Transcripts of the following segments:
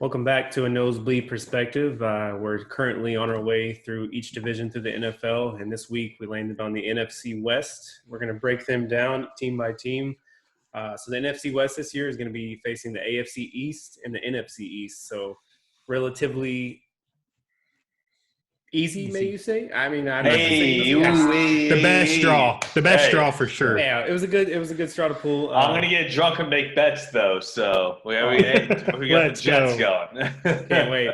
Welcome back to a nosebleed perspective. We're currently on our way through each division through the NFL, and this week we landed on the NFC West. We're going to break them down team by team. So the NFC West this year is going to be facing the AFC East and the NFC East. So relatively easy, may you say? I mean, I'm not saying Hey, easy. The best draw. The best draw for sure. Yeah, it was a good straw to pull. I'm gonna get drunk and make bets though, so we got the Jets going. Can't wait.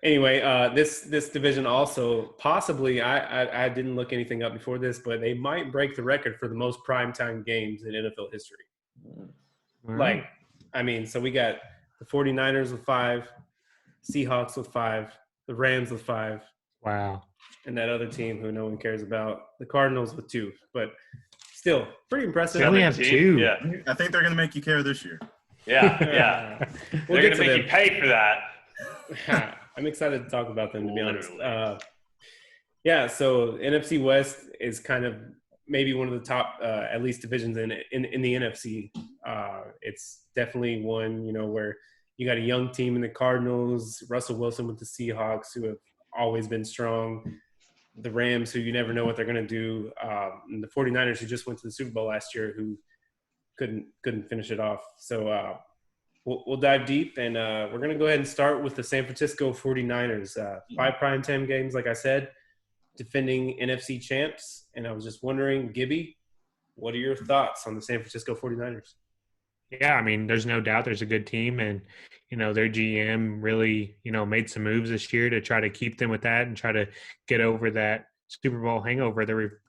Anyway, this division also possibly I didn't look anything up before this, but they might break the record for the most primetime games in NFL history. So we got the 49ers with 5, Seahawks with 5, the Rams with 5. Wow. And that other team who no one cares about, the Cardinals with 2. But still, pretty impressive. They only have 2. Yeah. I think they're going to make you care this year. Yeah. We'll They're going to make you pay for that. I'm excited to talk about them, to be honest. So NFC West is kind of maybe one of the top, at least, divisions in the NFC. It's definitely one, where you got a young team in the Cardinals, Russell Wilson with the Seahawks, who have always been strong, the Rams, who you never know what they're going to do, and the 49ers, who just went to the Super Bowl last year, who couldn't finish it off. So we'll dive deep, and we're going to go ahead and start with the San Francisco 49ers. 5 primetime games, like I said, defending NFC champs. And I was just wondering, Gibby, what are your thoughts on the San Francisco 49ers? Yeah, I mean, there's no doubt there's a good team, and their GM really made some moves this year to try to keep them with that and try to get over that Super Bowl hangover. They're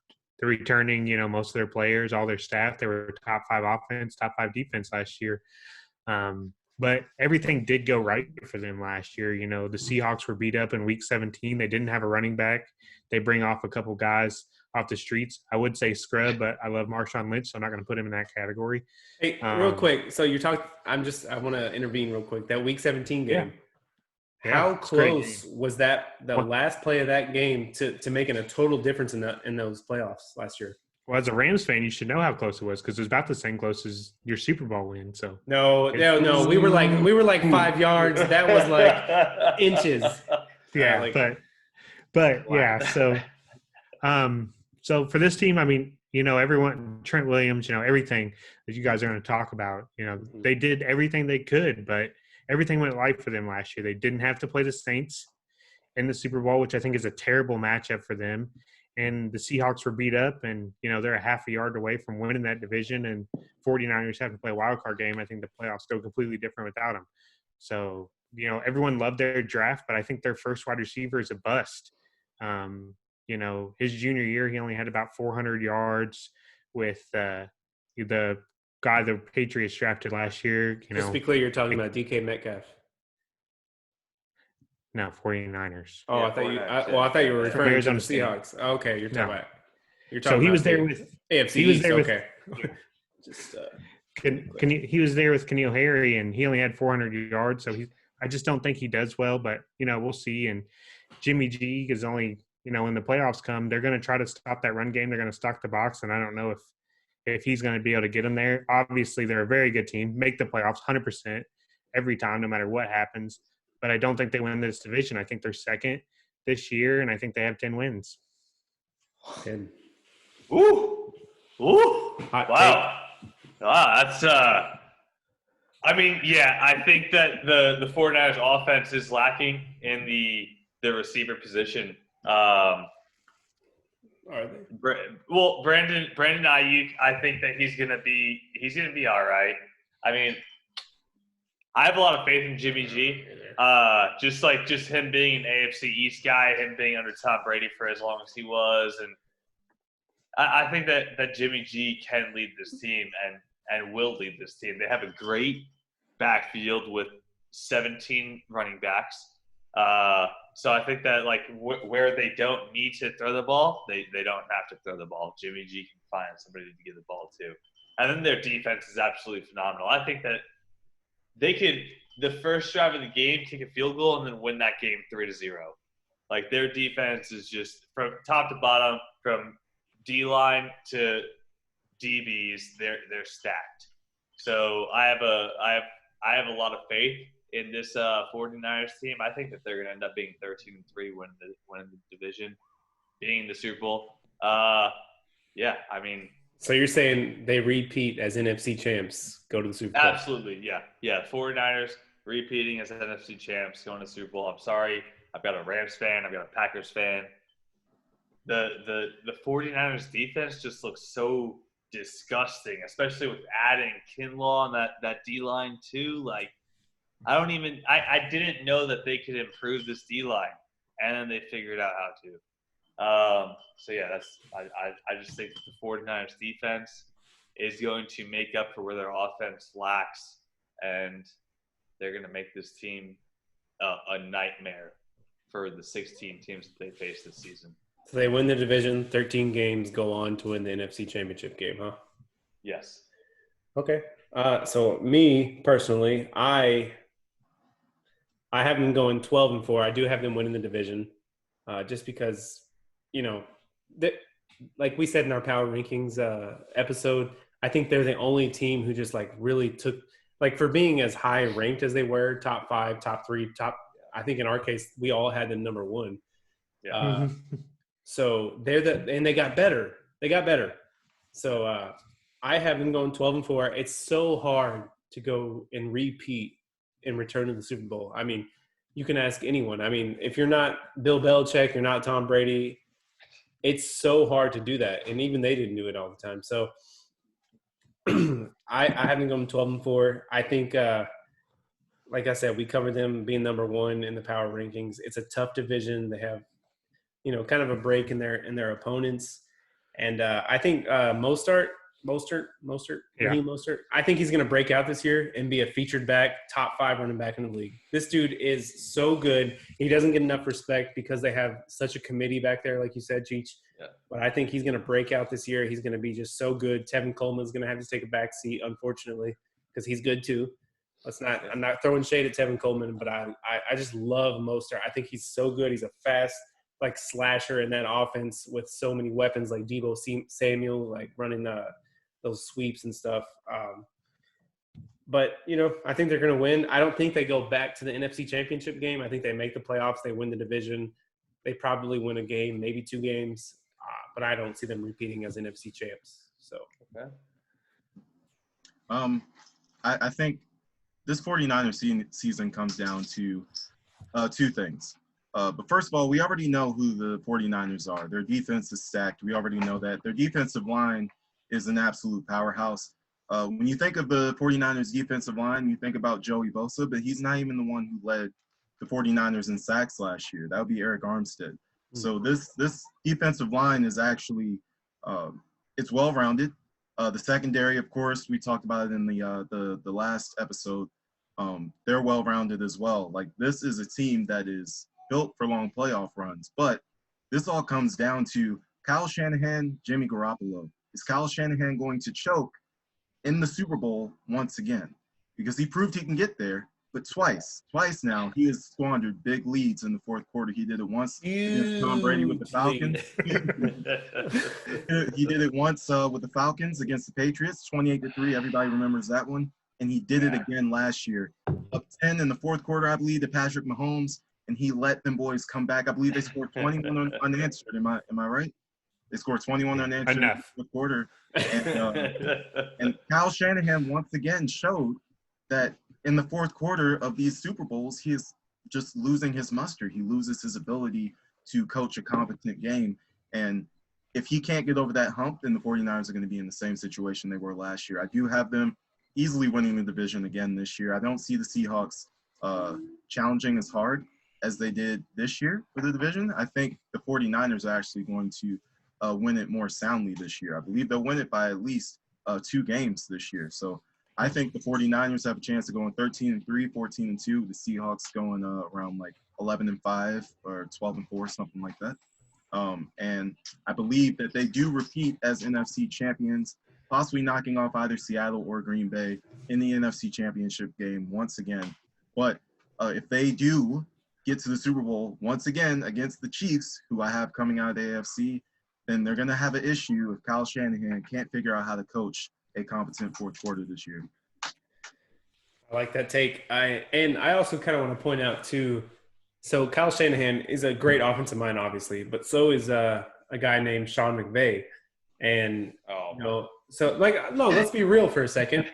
returning most of their players, all their staff. They were top 5 offense, top 5 defense last year. But everything did go right for them last year. The Seahawks were beat up in Week 17. They didn't have a running back. They bring off a couple guys off the streets. I would say scrub, but I love Marshawn Lynch, so I'm not going to put him in that category. Hey, real quick. So you're talking – I want to intervene real quick. That Week 17 game, how close was that – the last play of that game to making a total difference in those playoffs last year? Well, as a Rams fan, you should know how close it was because it was about the same close as your Super Bowl win. So no, we were like 5 yards. That was like inches. Yeah, but wow. Yeah. So for this team, I mean, everyone, Trent Williams, everything that you guys are going to talk about, they did everything they could, but everything went right for them last year. They didn't have to play the Saints in the Super Bowl, which I think is a terrible matchup for them. And the Seahawks were beat up, and, they're a half a yard away from winning that division, and 49ers have to play a wild card game. I think the playoffs go completely different without them. So, everyone loved their draft, but I think their first wide receiver is a bust. His junior year, he only had about 400 yards with the guy the Patriots drafted last year. Just to be clear, you're talking about DK Metcalf. No, 49ers. Oh, yeah, I thought you were referring to the Seahawks. Oh, okay, you're talking about. So he was there with AFC. He was there okay. He was there with N'Keal Harry, and he only had 400 yards. So I just don't think he does well, but we'll see. And Jimmy G is only when the playoffs come, they're going to try to stop that run game. They're going to stock the box, and I don't know if he's going to be able to get them there. Obviously, they're a very good team, make the playoffs 100% every time, no matter what happens. But I don't think they win this division. I think they're second this year, and I think they have 10 wins. 10. Ooh. Wow. That's I think that the 49ers offense is lacking in the receiver position. Are they? Well, Brandon Ayuk, I think that he's gonna be all right. I mean, I have a lot of faith in Jimmy G. Just him being an AFC East guy, him being under Tom Brady for as long as he was, and I think that Jimmy G can lead this team and will lead this team. They have a great backfield with 17 running backs. So I think that where they don't need to throw the ball, they don't have to throw the ball. Jimmy G can find somebody to give the ball to. And then their defense is absolutely phenomenal. I think that they could, the first drive of the game, kick a field goal and then win that game 3-0. Their defense is just from top to bottom, from D-line to DBs, they're stacked. So I have a lot of faith in this 49ers team. I think that they're going to end up being 13-3, winning the division, being in the Super Bowl. Yeah, I mean. So you're saying they repeat as NFC champs, go to the Super Bowl? Absolutely, yeah. Yeah, 49ers repeating as NFC champs, going to the Super Bowl. I'm sorry. I've got a Rams fan. I've got a Packers fan. The 49ers defense just looks so disgusting, especially with adding Kinlaw and that D-line too. Like, I didn't know that they could improve this D-line, and then they figured out how to. So yeah, I just think that the 49ers defense is going to make up for where their offense lacks, and they're going to make this team a nightmare for the 16 teams that they face this season. So they win the division, 13 games, go on to win the NFC Championship game, huh? Yes. Okay. So me personally, I have them going 12-4. I do have them winning the division, just because, like we said in our power rankings episode, I think they're the only team who just like really took, like, for being as high ranked as they were, top 5, top 3, I think in our case we all had them number 1. Yeah. So and they got better. So I have them going 12-4. It's so hard to go and repeat and return to the Super Bowl. I mean, you can ask anyone. I mean, if you're not Bill Belichick, you're not Tom Brady, it's so hard to do that. And even they didn't do it all the time. So I have them going 12-4. I think, like I said, we covered them being number 1 in the power rankings. It's a tough division. They have, kind of a break in their opponents. And I think Mostert, Raheem Mostert, I think he's going to break out this year and be a featured back, top 5 running back in the league. This dude is so good. He doesn't get enough respect because they have such a committee back there, like you said, Cheech. Yeah. But I think he's going to break out this year. He's going to be just so good. Tevin Coleman's going to have to take a back seat, unfortunately, because he's good too. I'm not throwing shade at Tevin Coleman, but I just love Mostert. I think he's so good. He's a fast, like, slasher in that offense with so many weapons, like Deebo Samuel, like running those sweeps and stuff. But, I think they're going to win. I don't think they go back to the NFC Championship game. I think they make the playoffs. They win the division. They probably win a game, maybe 2 games. But I don't see them repeating as NFC champs. So, okay. I think this 49ers season comes down to 2 things. But first of all, we already know who the 49ers are. Their defense is stacked. We already know that. Their defensive line is an absolute powerhouse. When you think of the 49ers defensive line, you think about Joey Bosa, but he's not even the one who led the 49ers in sacks last year. That would be Eric Armstead. So this defensive line is actually it's well-rounded. The secondary, of course, we talked about it in the last episode. They're well-rounded as well. Like, this is a team that is built for long playoff runs. But this all comes down to Kyle Shanahan, Jimmy Garoppolo. Is Kyle Shanahan going to choke in the Super Bowl once again? Because he proved he can get there, but twice now, he has squandered big leads in the 4th quarter. He did it once against Tom Brady with the Falcons. He did it once with the Falcons against the Patriots, 28-3. Everybody remembers that one. And he did it again last year. Up 10 in the 4th quarter, I believe, to Patrick Mahomes, and he let them boys come back. I believe they scored 21 unanswered. Am I right? They scored 21 unanswered in the 4th quarter. And Kyle Shanahan once again showed that in the 4th quarter of these Super Bowls, he is just losing his muster. He loses his ability to coach a competent game. And if he can't get over that hump, then the 49ers are going to be in the same situation they were last year. I do have them easily winning the division again this year. I don't see the Seahawks challenging as hard as they did this year for the division. I think the 49ers are actually going to win it more soundly this year. I believe they'll win it by at least 2 games this year. So I think the 49ers have a chance of going 13-3, 14-2. The Seahawks going around like 11-5 or 12-4, something like that. And I believe that they do repeat as NFC champions, possibly knocking off either Seattle or Green Bay in the NFC Championship game once again. But if they do get to the Super Bowl once again against the Chiefs, who I have coming out of the AFC, then they're going to have an issue if Kyle Shanahan can't figure out how to coach a competent 4th quarter this year. I like that take. I also kind of want to point out too. So Kyle Shanahan is a great offensive mind, obviously, but so is a guy named Sean McVay. And so like, no, let's be real for a second.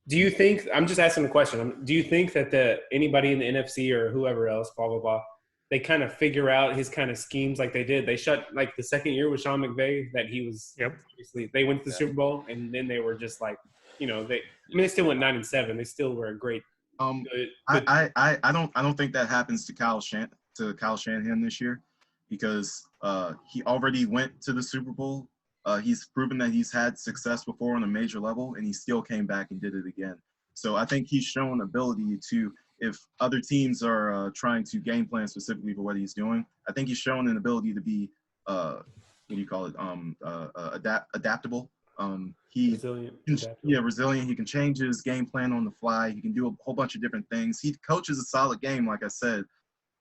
Do you think? I'm just asking the question. Do you think that anybody in the NFC or whoever else, blah blah blah, they kind of figure out his kind of schemes like they did? They shut like the second year with Sean McVay that he was. Yep. Obviously, they went to the Super Bowl, and then they were just like, they. I mean, they still went 9-7. They still were a great. Good, I don't think that happens to Kyle Shanahan this year, because he already went to the Super Bowl. He's proven that he's had success before on a major level, and he still came back and did it again. So I think he's shown ability to, if other teams are trying to game plan specifically for what he's doing, I think he's shown an ability to be, what do you call it, adaptable. resilient. Resilient. He can change his game plan on the fly. He can do a whole bunch of different things. He coaches a solid game, like I said,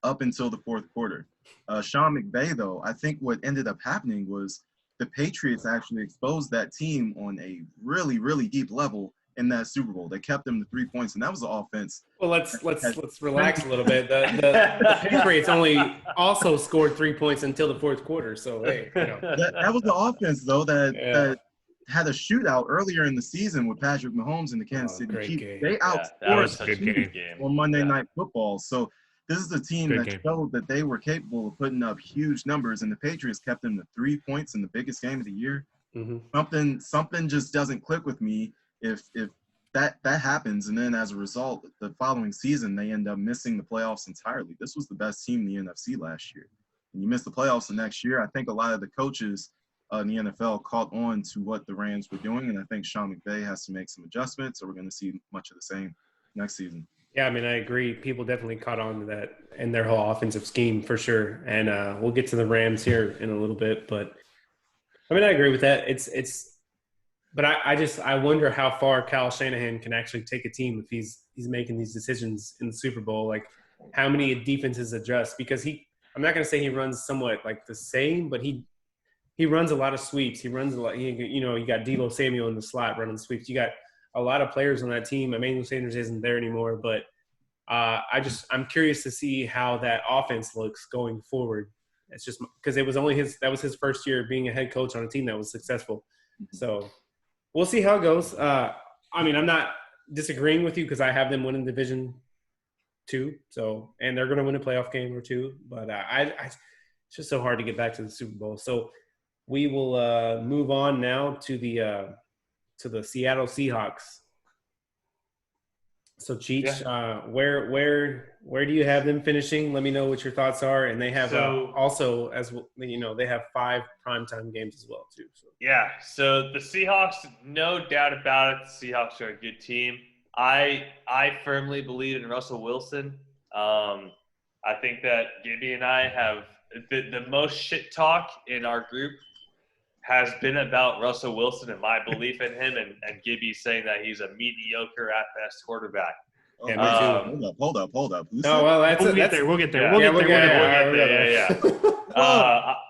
up until the fourth quarter. Sean McVay, though, I think what ended up happening was the Patriots actually exposed that team on a really, really deep level in that Super Bowl. They kept them to 3 points, and that was the offense. Well, let's relax a little bit. The Patriots only also scored 3 points until the fourth quarter. So hey, that was the offense though that had a shootout earlier in the season with Patrick Mahomes and the Kansas City Chiefs. Game. They outscored a good game on Monday Night Football. So this is a team that showed that they were capable of putting up huge numbers, and the Patriots kept them to 3 points in the biggest game of the year. Mm-hmm. Something just doesn't click with me if that happens, and then as a result, the following season they end up missing the playoffs entirely. This was the best team in the NFC last year, and you miss the playoffs the next year. I think a lot of the coaches in the NFL caught on to what the Rams were doing, and I think Sean McVay has to make some adjustments, or we're going to see much of the same next season. Yeah, I mean, I agree. People definitely caught on to that and their whole offensive scheme for sure. And we'll get to the Rams here in a little bit, but I mean, I agree with that. But I wonder how far Kyle Shanahan can actually take a team if he's making these decisions in the Super Bowl. Like, how many defenses adjust? Because I'm not going to say he runs somewhat like the same, but he runs a lot of sweeps. He runs a lot. You got Deebo Samuel in the slot running sweeps. You got a lot of players on that team. Emmanuel Sanders isn't there anymore, but I'm curious to see how that offense looks going forward. It's just because it was only that was his first year being a head coach on a team that was successful. So we'll see how it goes. I mean, I'm not disagreeing with you because I have them winning Division 2. So, and they're going to win a playoff game or two. But it's just so hard to get back to the Super Bowl. So we will move on now to the Seattle Seahawks. So Cheech, where do you have them finishing? Let me know what your thoughts are. And they have also, as they have 5 primetime games as well too. So. Yeah. So the Seahawks, no doubt about it, the Seahawks are a good team. I firmly believe in Russell Wilson. I think that Gibby and I have the most shit talk in our group has been about Russell Wilson and my belief in him, and Gibby saying that he's a mediocre at best quarterback. Yeah, hold up. No, well, We'll get there. We'll get there.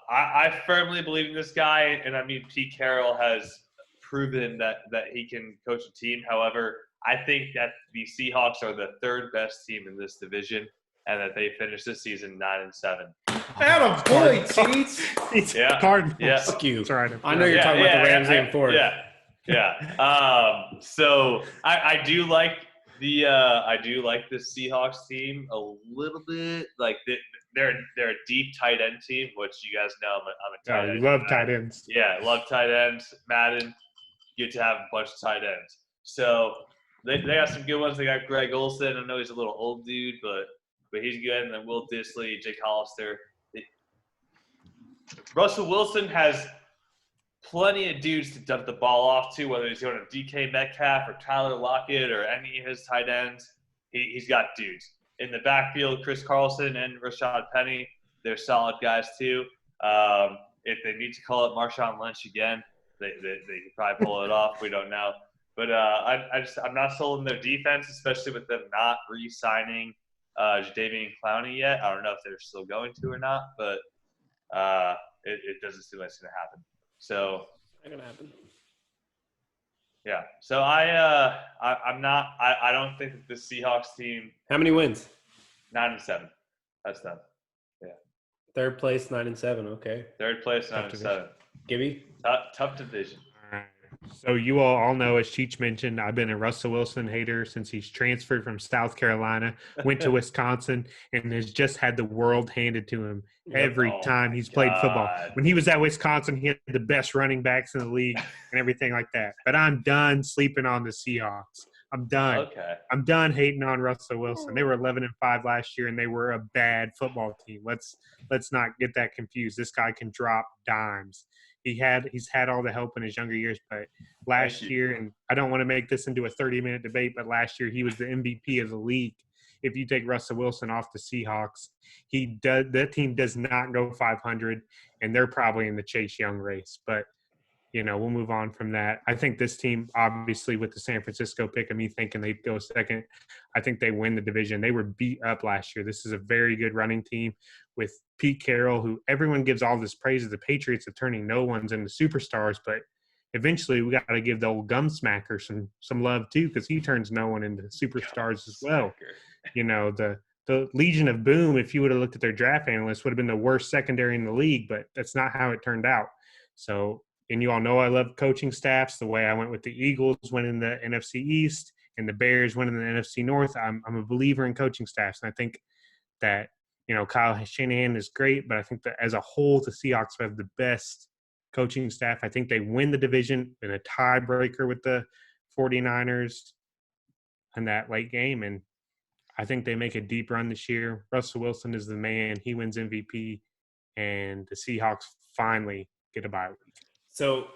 I firmly believe in this guy, and I mean, Pete Carroll has proven that he can coach a team. However, I think that the Seahawks are the 3rd best team in this division, and that they finished this season 9-7. Attaboy, Cheech. Yeah. Cardinals. Yeah. Skew. Sorry. I know you're talking about the Rams and Ford. Yeah. So I do like the Seahawks team a little bit. Like they're a deep tight end team, which you guys know I'm a tight end. You love tight ends. Yeah, love tight ends. Madden, get to have a bunch of tight ends. So they got some good ones. They got Greg Olsen. I know he's a little old dude, but he's good. And then Will Dissly, Jake Hollister. Russell Wilson has plenty of dudes to dump the ball off to, whether he's going to DK Metcalf or Tyler Lockett or any of his tight ends. He's got dudes. In the backfield, Chris Carlson and Rashad Penny, they're solid guys too. If they need to call it Marshawn Lynch again, they could probably pull it off. We don't know. But I'm not sold on their defense, especially with them not re-signing Jadeveon Clowney yet. I don't know if they're still going to or not, but it doesn't seem like it's going to happen. So Not going to happen. Yeah. So I'm not. I don't think that the Seahawks team How many wins? 9-7. That's them. Third place, 9-7. Okay. Third place, Tough 9-7. Gibby? Tough division. All right. So you all know, as Cheech mentioned, I've been a Russell Wilson hater since he's transferred from South Carolina, went to Wisconsin, and has just had the world handed to him every Oh time my he's played football. God. When he was at Wisconsin, he had the best running backs in the league and everything like that. But I'm done sleeping on the Seahawks. I'm done. Okay. I'm done hating on Russell Wilson. They were 11-5 last year, and they were a bad football team. Let's not get that confused. This guy can drop dimes. He's had all the help in his younger years, but last year, and I don't want to make this into a 30-minute debate, but last year he was the MVP of the league. If you take Russell Wilson off the Seahawks, that team does not go 500, and they're probably in the Chase Young race. But we'll move on from that. I think this team, obviously, with the San Francisco pick and me thinking they'd go second, I think they win the division. They were beat up last year. This is a very good running team with Pete Carroll, who everyone gives all this praise of the Patriots of turning no ones into superstars, but eventually we got to give the old gum smacker some love too, because he turns no one into superstars as well. The Legion of Boom, if you would have looked at their draft analysts, would have been the worst secondary in the league, but that's not how it turned out. So, and you all know I love coaching staffs. The way I went with the Eagles winning the NFC East and the Bears winning the NFC North, I'm a believer in coaching staffs. And I think that, Kyle Shanahan is great, but I think that as a whole, the Seahawks have the best coaching staff. I think they win the division in a tiebreaker with the 49ers in that late game. And I think they make a deep run this year. Russell Wilson is the man. He wins MVP, and the Seahawks finally get a bye week. So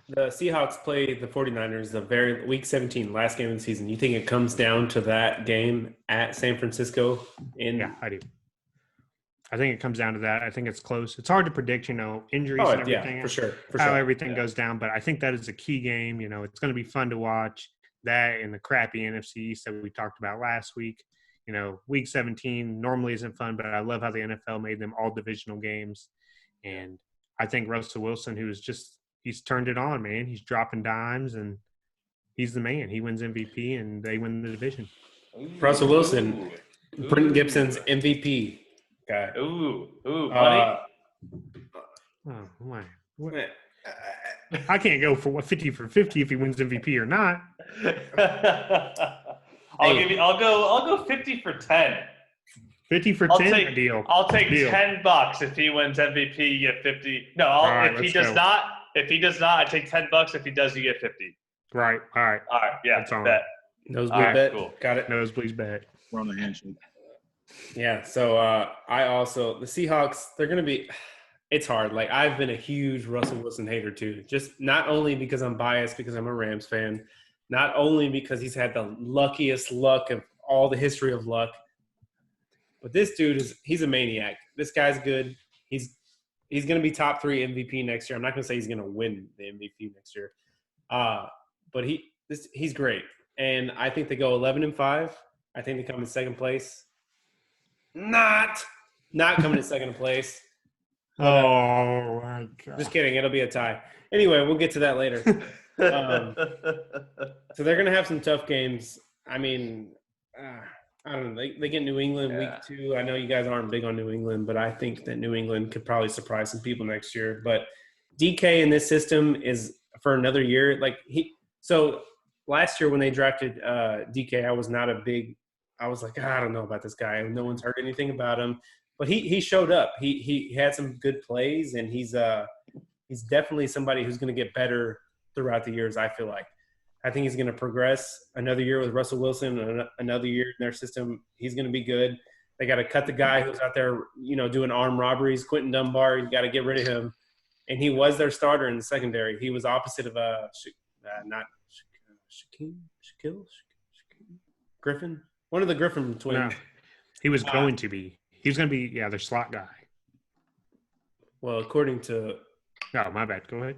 the Seahawks play the 49ers the week 17, last game of the season. You think it comes down to that game at San Francisco? Yeah, I do. I think it comes down to that. I think it's close. It's hard to predict, injuries and everything. Yeah, for sure. How everything goes down. But I think that is a key game. It's going to be fun to watch. That and the crappy NFC East that we talked about last week. Week 17 normally isn't fun, but I love how the NFL made them all divisional games. And I think Russell Wilson, he's turned it on, man. He's dropping dimes, and he's the man. He wins MVP, and they win the division. Russell Wilson, Brenton Gibson's MVP guy. Money. Oh, why? I can't go for 50 for 50 if he wins MVP or not. I'll go 50 for 10. 50 for 10 deal. I'll take $10 if he wins MVP. You get 50. No, if he does not, I take $10. If he does, you get 50. Right. All right. Yeah. That's on. Bet. Nosebleed bet. Cool. Got it. Nosebleeds bet. We're on the handshake. Yeah. So the Seahawks, they're going to be – it's hard. Like, I've been a huge Russell Wilson hater too. Just not only because I'm biased because I'm a Rams fan, not only because he's had the luckiest luck of all the history of luck, but this dude he's a maniac. This guy's good. He's going to be top 3 MVP next year. I'm not going to say he's going to win the MVP next year. But he's great. And I think they go 11-5. I think they come in second place. Not coming in second place. Oh, my God. Just kidding. It'll be a tie. Anyway, we'll get to that later. So they're going to have some tough games. I mean, I don't know. They get New England week 2. I know you guys aren't big on New England, but I think that New England could probably surprise some people next year. But DK in this system is for another year. So last year when they drafted DK, I was like, I don't know about this guy. No one's heard anything about him. But he showed up. He had some good plays, and he's definitely somebody who's going to get better throughout the years, I feel like. I think he's going to progress another year with Russell Wilson, another year in their system. He's going to be good. They got to cut the guy who's out there, doing armed robberies, Quentin Dunbar. You got to get rid of him. And he was their starter in the secondary. He was opposite of Shaquille Griffin, one of the Griffin twins. No, he was going to be. He was going to be, their slot guy. Well, according to – Oh, my bad. Go ahead.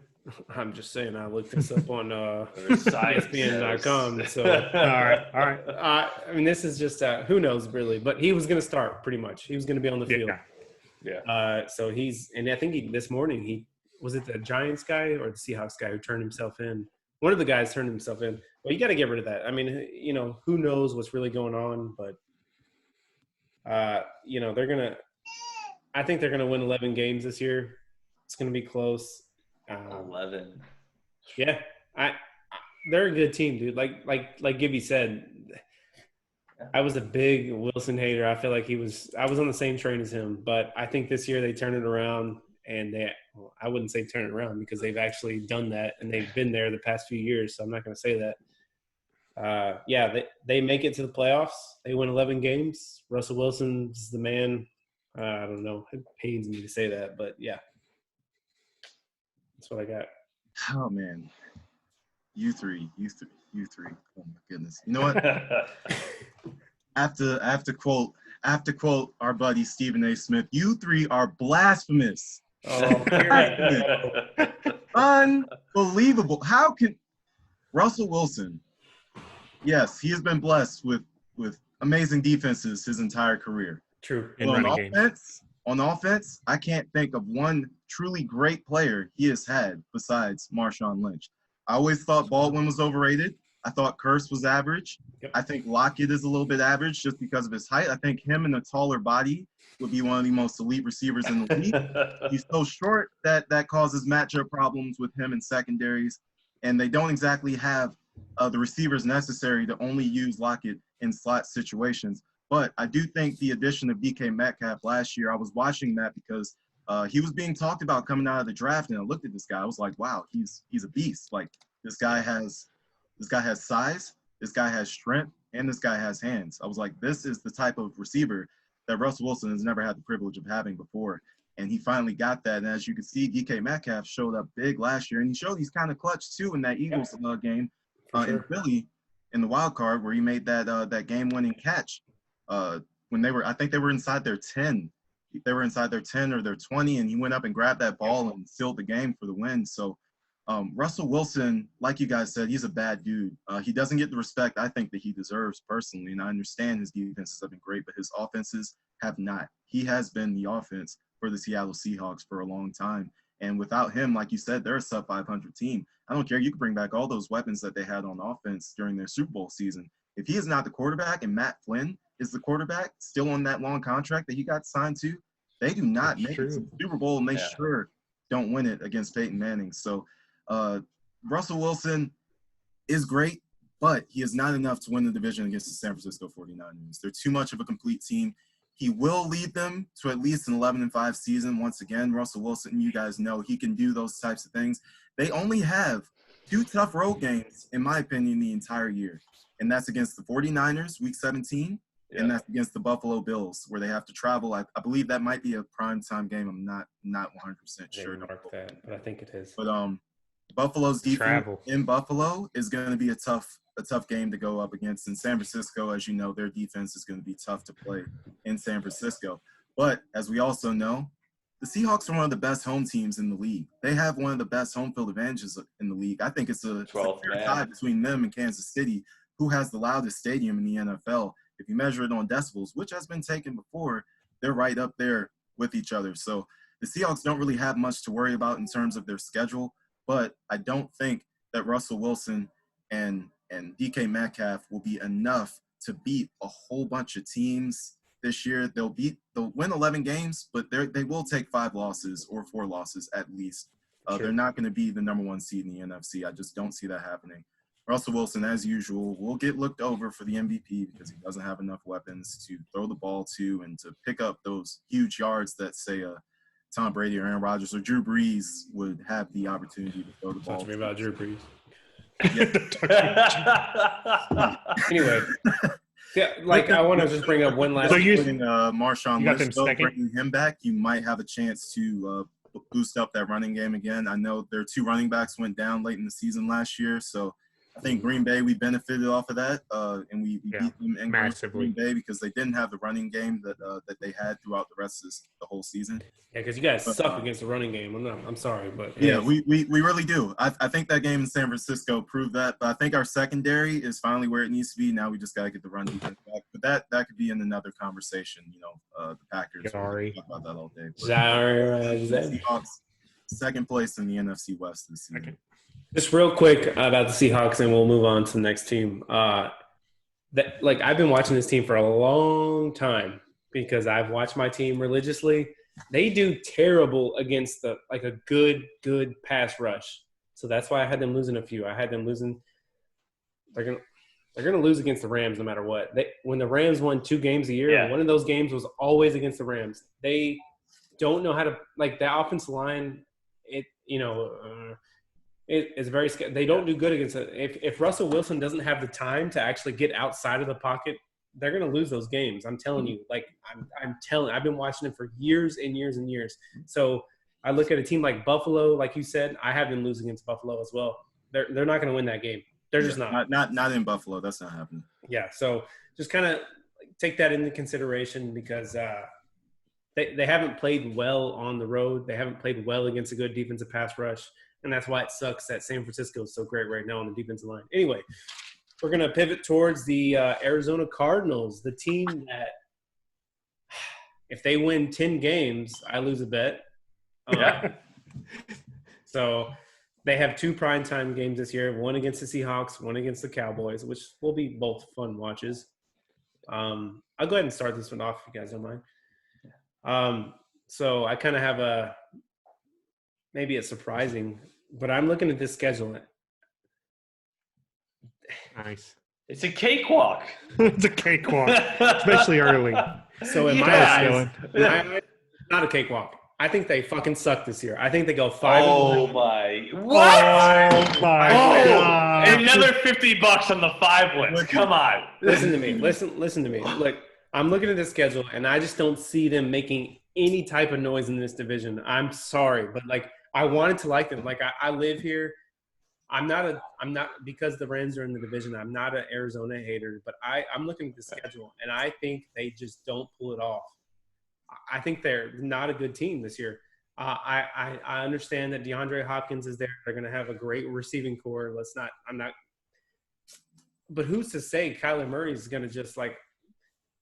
I'm just saying, I looked this up on ESPN.com. So, all right. I mean, this is just who knows really, but he was going to start pretty much. He was going to be on the field. Yeah. So and I think this morning was it the Giants guy or the Seahawks guy who turned himself in? One of the guys turned himself in. Well, you got to get rid of that. I mean, who knows what's really going on, but I think they're gonna win 11 games this year. It's gonna be close. 11. Yeah, they're a good team, dude. Like Gibby said, I was a big Wilson hater. I feel like I was on the same train as him, but I think this year they turn it around, and I wouldn't say turn it around because they've actually done that and they've been there the past few years. So I'm not going to say that. They make it to the playoffs. They win 11 games. Russell Wilson's the man. I don't know. It pains me to say that, but yeah, that's what I got. Oh man, you three. Oh my goodness. You know what? I have to quote our buddy Stephen A. Smith. You three are blasphemous. Oh, Unbelievable. How can Russell Wilson? Yes, he has been blessed with amazing defenses his entire career. True. And But running games. on offense, I can't think of one truly great player he has had besides Marshawn Lynch. I always thought Baldwin was overrated. I thought Curse was average. Yep. I think Lockett is a little bit average just because of his height. I think him and a taller body would be one of the most elite receivers in the league. He's so short that causes matchup problems with him in secondaries, and they don't exactly have the receivers necessary to only use Lockett in slot situations. But I do think the addition of DK Metcalf last year, I was watching that because he was being talked about coming out of the draft, and I looked at this guy. I was like, wow, he's a beast. Like this guy has size, this guy has strength, and this guy has hands. I was like, this is the type of receiver that Russell Wilson has never had the privilege of having before. And he finally got that. And as you can see, DK Metcalf showed up big last year, and he showed he's kind of clutch too in that Eagles game in Philly in the wild card where he made that game-winning catch when I think they were inside their 10. They were inside their 10 or their 20, and he went up and grabbed that ball and sealed the game for the win. So Russell Wilson, like you guys said, he's a bad dude. He doesn't get the respect I think that he deserves personally, and I understand his defenses have been great, but his offenses have not. He has been the offense for the Seattle Seahawks for a long time, and without him, like you said, they're a sub-500 team. I don't care. You can bring back all those weapons that they had on offense during their Super Bowl season. If he is not the quarterback and Matt Flynn is the quarterback still on that long contract that he got signed to, they do not make it to the Super Bowl, and they sure don't win it against Peyton Manning. So Russell Wilson is great, but he is not enough to win the division against the San Francisco 49ers. They're too much of a complete team. He will lead them to at least an 11-5 season. Once again, Russell Wilson, you guys know he can do those types of things. They only have 2 tough road games, in my opinion, the entire year. And that's against the 49ers, Week 17, and that's against the Buffalo Bills, where they have to travel. I believe that might be a primetime game. I'm not 100% sure. Mark that, but I think it is. But Buffalo's defense in Buffalo is going to be a tough game to go up against. In San Francisco, as you know, their defense is going to be tough to play in San Francisco. But as we also know, the Seahawks are one of the best home teams in the league. They have one of the best home field advantages in the league. I think it's a fair tie between them and Kansas City, who has the loudest stadium in the NFL. If you measure it on decibels, which has been taken before, they're right up there with each other. So the Seahawks don't really have much to worry about in terms of their schedule. But I don't think that Russell Wilson and DK Metcalf will be enough to beat a whole bunch of teams this year. They'll win 11 games, but they will take 5 losses or 4 losses at least. They're not going to be the number 1 seed in the NFC. I just don't see that happening. Russell Wilson, as usual, will get looked over for the MVP because he doesn't have enough weapons to throw the ball to and to pick up those huge yards that, say, Tom Brady or Aaron Rodgers or Drew Brees would have the opportunity to throw the ball. Talk to me about Drew Brees. Yeah. Anyway, I want to just bring up one last. So Marshawn Lynch, bringing him back, you might have a chance to boost up that running game again. I know their 2 running backs went down late in the season last year, so I think Green Bay, we benefited off of that, and we beat them in Green Bay because they didn't have the running game that they had throughout the rest of the whole season. Yeah, because you guys suck against the running game. I'm sorry, but yeah, we really do. I think that game in San Francisco proved that. But I think our secondary is finally where it needs to be. Now we just got to get the run defense back. But that could be in another conversation. The Packers. Sorry talk about that all day. Sorry. second place in the NFC West this season. Okay. Just real quick about the Seahawks, and we'll move on to the next team. I've been watching this team for a long time because I've watched my team religiously. They do terrible against a good pass rush. So that's why I had them losing a few. I had them losing. They're gonna lose against the Rams no matter what. When the Rams won 2 games a year, one of those games was always against the Rams. They don't know how to the offensive line. It's very scary. They don't do good against it. If Russell Wilson doesn't have the time to actually get outside of the pocket, they're going to lose those games. I'm telling you. I've been watching them for years and years and years. So I look at a team like Buffalo, like you said, I have them losing against Buffalo as well. They're not going to win that game. They're just not. Not in Buffalo. That's not happening. Yeah. So just kind of take that into consideration because they haven't played well on the road. They haven't played well against a good defensive pass rush. And that's why it sucks that San Francisco is so great right now on the defensive line. Anyway, we're going to pivot towards the Arizona Cardinals, the team that if they win 10 games, I lose a bet. So they have 2 primetime games this year, one against the Seahawks, one against the Cowboys, which will be both fun watches. I'll go ahead and start this one off if you guys don't mind. So I kind of have maybe it's surprising, but I'm looking at this schedule. Nice. It's a cakewalk. It's a cakewalk, especially early. So in my eyes, it's not a cakewalk. I think they fucking suck this year. I think they go 5. Oh my! What? Oh my God! Another $50 on the 5 wins. Come on. Listen to me. Listen to me. Look, I'm looking at the schedule, and I just don't see them making any type of noise in this division. I'm sorry, but I wanted to like them. I live here. I'm not because the Rams are in the division. I'm not an Arizona hater, but I'm looking at the schedule, and I think they just don't pull it off. I think they're not a good team this year. I understand that DeAndre Hopkins is there. They're going to have a great receiving core. But who's to say Kyler Murray is going to just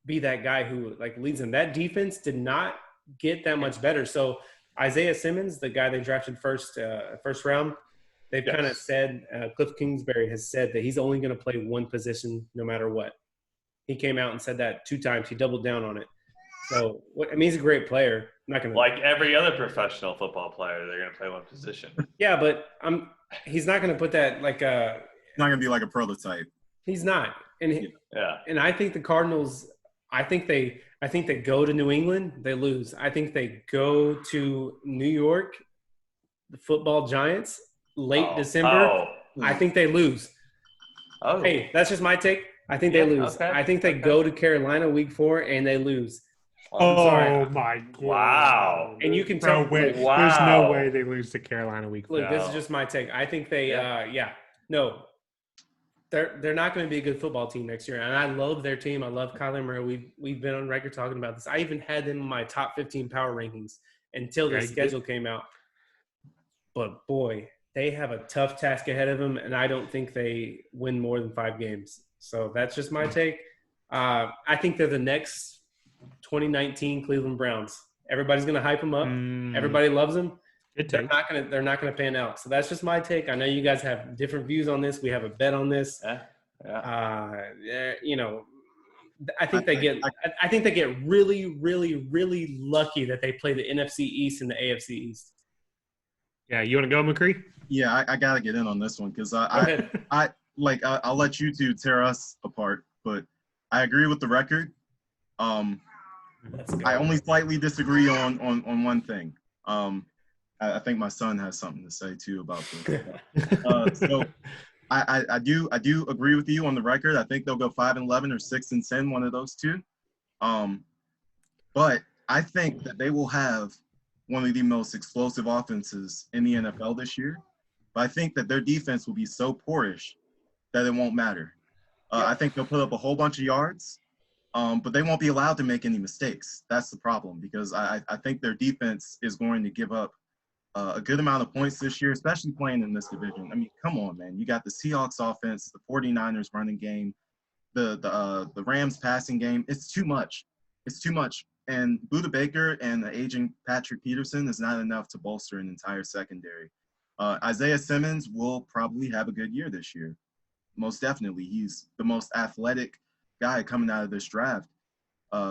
be that guy who leads them? That defense did not get that much better. So Isaiah Simmons, the guy they drafted first round, they've kind of said Cliff Kingsbury has said that he's only going to play one position no matter what. He came out and said that 2 times. He doubled down on it. So he's a great player. I'm not gonna like every other professional football player, they're going to play one position. Yeah, but he's not going to put that He's not going to be like a prototype. He's not, and I think the Cardinals. I think they go to New England, they lose. I think they go to New York, the football Giants, late December. I think they lose. Oh. Hey, that's just my take. I think they lose. Okay. I think they go to Carolina week 4 and they lose. Oh my God! Wow! And you can tell. There's no way they lose to Carolina week 4. Look, this is just my take. I think they. They're not going to be a good football team next year. And I love their team. I love Kyler Murray. We've been on record talking about this. I even had them in my top 15 power rankings until their schedule came out. But boy, they have a tough task ahead of them, and I don't think they win more than 5 games. So that's just my take. I think they're the next 2019 Cleveland Browns. Everybody's going to hype them up. Everybody loves them. They're not gonna pan out. So that's just my take. I know you guys have different views on this. We have a bet on this. I think they get really, really, really lucky that they play the NFC East and the AFC East. Yeah, you want to go, McCree? Yeah, I gotta get in on this one because I'll let you two tear us apart, but I agree with the record. I only slightly disagree on one thing. I think my son has something to say too about this. So I do agree with you on the record. I think they'll go 5-11 or 6-10, one of those two. But I think that they will have one of the most explosive offenses in the NFL this year. But I think that their defense will be so poorish that it won't matter. I think they'll put up a whole bunch of yards, but they won't be allowed to make any mistakes. That's the problem because I think their defense is going to give up a good amount of points this year, especially playing in this division. I mean, come on, man. You got the Seahawks offense, the 49ers running game, the Rams passing game. It's too much. It's too much And Buda Baker and the aging Patrick Peterson is not enough to bolster an entire secondary. Isaiah Simmons will probably have a good year this year. Most definitely. He's the most athletic guy coming out of this draft.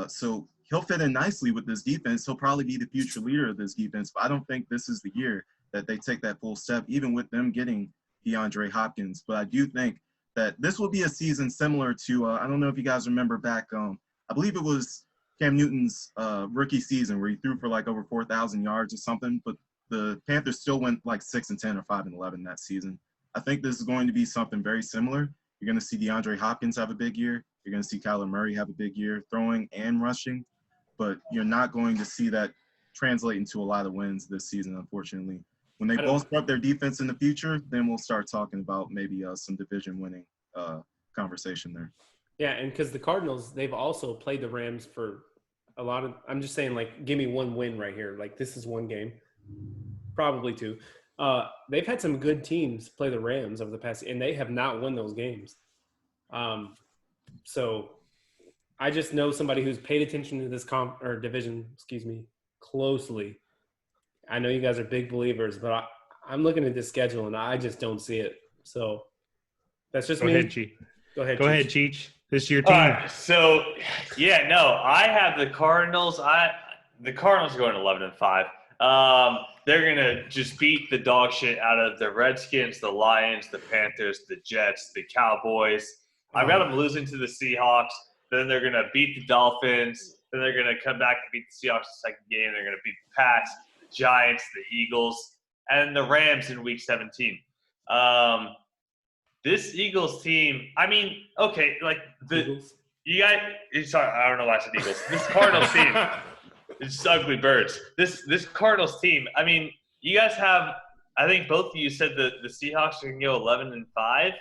So he'll fit in nicely with this defense. He'll probably be the future leader of this defense, but I don't think this is the year that they take that full step, even with them getting DeAndre Hopkins. But I do think that this will be a season similar to, I don't know if you guys remember back, I believe it was Cam Newton's rookie season where he threw for like over 4,000 yards or something, but the Panthers still went like 6-10 or 5-11 that season. I think this is going to be something very similar. You're going to see DeAndre Hopkins have a big year. You're going to see Kyler Murray have a big year throwing and rushing, but you're not going to see that translate into a lot of wins this season, unfortunately. When they bolster up their defense in the future, then we'll start talking about maybe some division-winning conversation there. Yeah, and because the Cardinals, they've also played the Rams for a lot of – I'm just saying, like, give me one win right here. Like, this is one game, probably two. They've had some good teams play the Rams over the past – and they have not won those games. So I just know somebody who's paid attention to this division, closely. I know you guys are big believers, but I'm looking at this schedule, and I just don't see it. So that's just me. Go ahead, Cheech. This is your team. So, yeah, no, I have the Cardinals. The Cardinals are going 11-5. They're going to just beat the dog shit out of the Redskins, the Lions, the Panthers, the Jets, the Cowboys. I've got them losing to the Seahawks. Then they're going to beat the Dolphins. Then they're going to come back and beat the Seahawks the second game. They're going to beat the Pats, the Giants, the Eagles, and the Rams in Week 17. This Eagles team, I mean, okay, like you guys. Sorry, I don't know why I said Eagles. This Cardinals team, it's ugly birds. This Cardinals team. I mean, you guys have. I think both of you said that the Seahawks are going to go 11-5.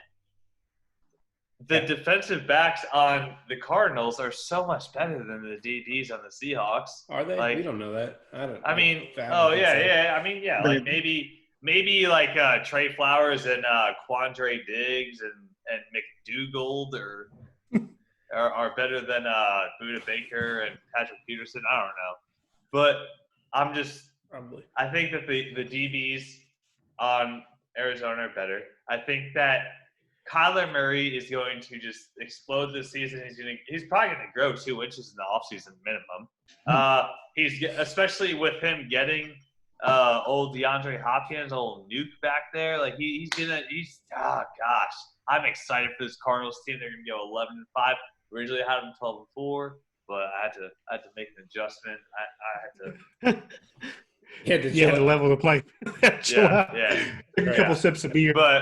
The defensive backs on the Cardinals are so much better than the DBs on the Seahawks. Are they? Like, we don't know that. I mean, yeah. I mean, yeah, like maybe like Trey Flowers and Quandre Diggs and McDougald are better than Buda Baker and Patrick Peterson. I don't know, but I'm just probably. I think that the DBs on Arizona are better. I think that Kyler Murray is going to just explode this season. He's probably going to grow 2 inches in the offseason minimum. He's especially with him getting old DeAndre Hopkins, old Nuke back there. Like oh gosh, I'm excited for this Cardinals team. They're going to go 11-5. Originally I had them 12-4, but I had to make an adjustment. I had to. You had to level the play. yeah. Took a couple sips of beer. But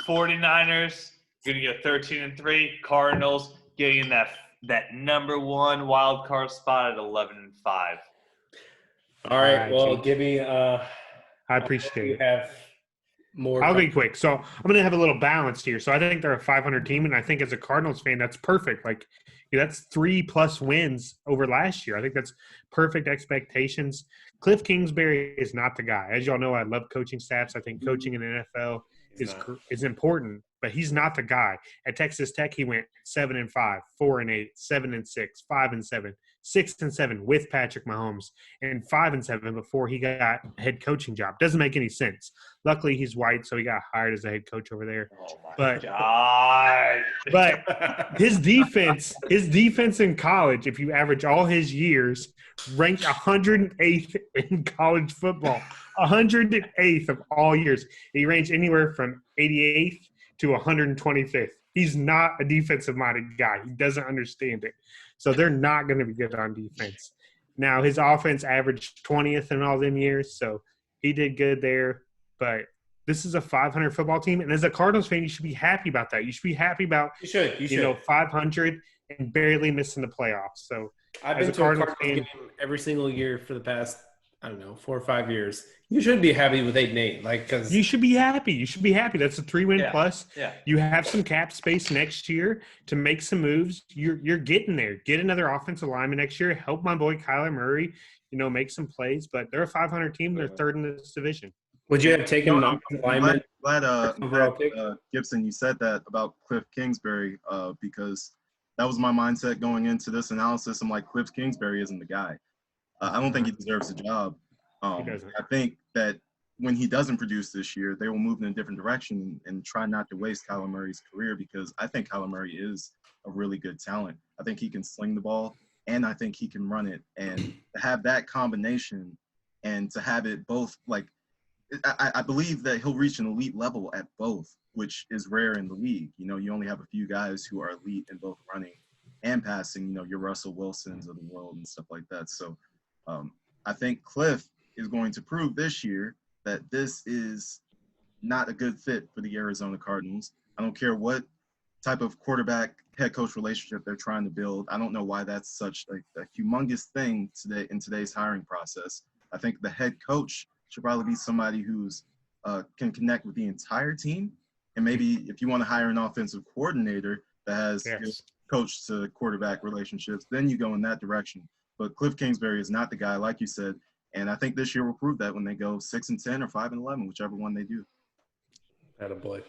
49ers going to go 13-3. Cardinals getting that number one wild card spot at 11-5. All right. Well, give me. I appreciate it. Have more. I'll be quick. So I'm going to have a little balance here. So I think they're a 500 team, and I think as a Cardinals fan, that's perfect. Like, that's 3+ wins over last year. I think that's perfect expectations. Cliff Kingsbury is not the guy. As y'all know, I love coaching staffs. I think coaching in the NFL is important, but he's not the guy. At Texas Tech, he went 7-5, 4-8, 7-6, 5-7, 6-7 with Patrick Mahomes, and 5-7 before he got a head coaching job. Doesn't make any sense. Luckily, he's white, so he got hired as a head coach over there. Oh my God! But his defense in college, if you average all his years, ranked 108th in college football. 108th of all years. He ranged anywhere from 88th to 125th. He's not a defensive-minded guy. He doesn't understand it. So they're not going to be good on defense. Now, his offense averaged 20th in all them years, so he did good there. But this is a 500 football team, and as a Cardinals fan, you should be happy about that. You should be happy about you should. 500 and barely missing the playoffs. So I've been to a Cardinals game every single year for the past, 4 or 5 years. You should be happy with 8-8, because you should be happy. You should be happy. That's a 3-win plus. Yeah. You have some cap space next year to make some moves. You're getting there. Get another offensive lineman next year. Help my boy Kyler Murray, make some plays. But they're a 500 team. They're third in this division. Would you have taken an offensive lineman? Glad Gibson, you said that about Cliff Kingsbury because That was my mindset going into this analysis. I'm like, Cliff Kingsbury isn't the guy. I don't think he deserves the job. He doesn't. I think that when he doesn't produce this year, they will move in a different direction and try not to waste Kyler Murray's career, because I think Kyler Murray is a really good talent. I think he can sling the ball, and I think he can run it. And to have that combination and to have it both, like, I believe that he'll reach an elite level at both, which is rare in the league. You know, you only have a few guys who are elite in both running and passing, you know, your Russell Wilsons of the world and stuff like that. So I think Cliff is going to prove this year that this is not a good fit for the Arizona Cardinals. I don't care what type of quarterback head coach relationship they're trying to build. I don't know why that's such a humongous thing today in today's hiring process. I think the head coach should probably be somebody who's can connect with the entire team. And maybe if you want to hire an offensive coordinator that has good coach to quarterback relationships, then you go in that direction. But Cliff Kingsbury is not the guy, like you said. And I think this year will prove that when they go 6-10 or 5-11, whichever one they do. Attaboy.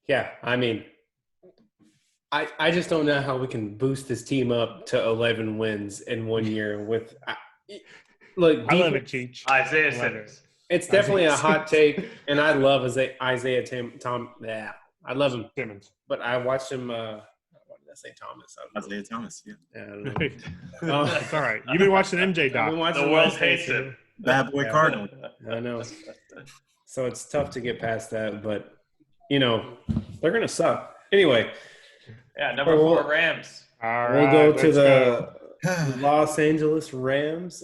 Yeah, I mean, I just don't know how we can boost this team up to 11 wins in 1 year with look. I love it, Cheech. Isaiah I love Simmons. It's definitely a hot take, and I love Isaiah Tom. Yeah, I love him, Simmons. but I watched him. What did I say, Thomas? Isaiah Thomas, yeah. I don't know. That's all right. You've been watching MJ I've doc. been watching The world West hates State, him. Bad boy Yeah. Cardinal. I know. So it's tough to get past that, but you know they're gonna suck anyway. Yeah, number Well, 4 Rams. All We'll right, go to let's the go. Los Angeles Rams.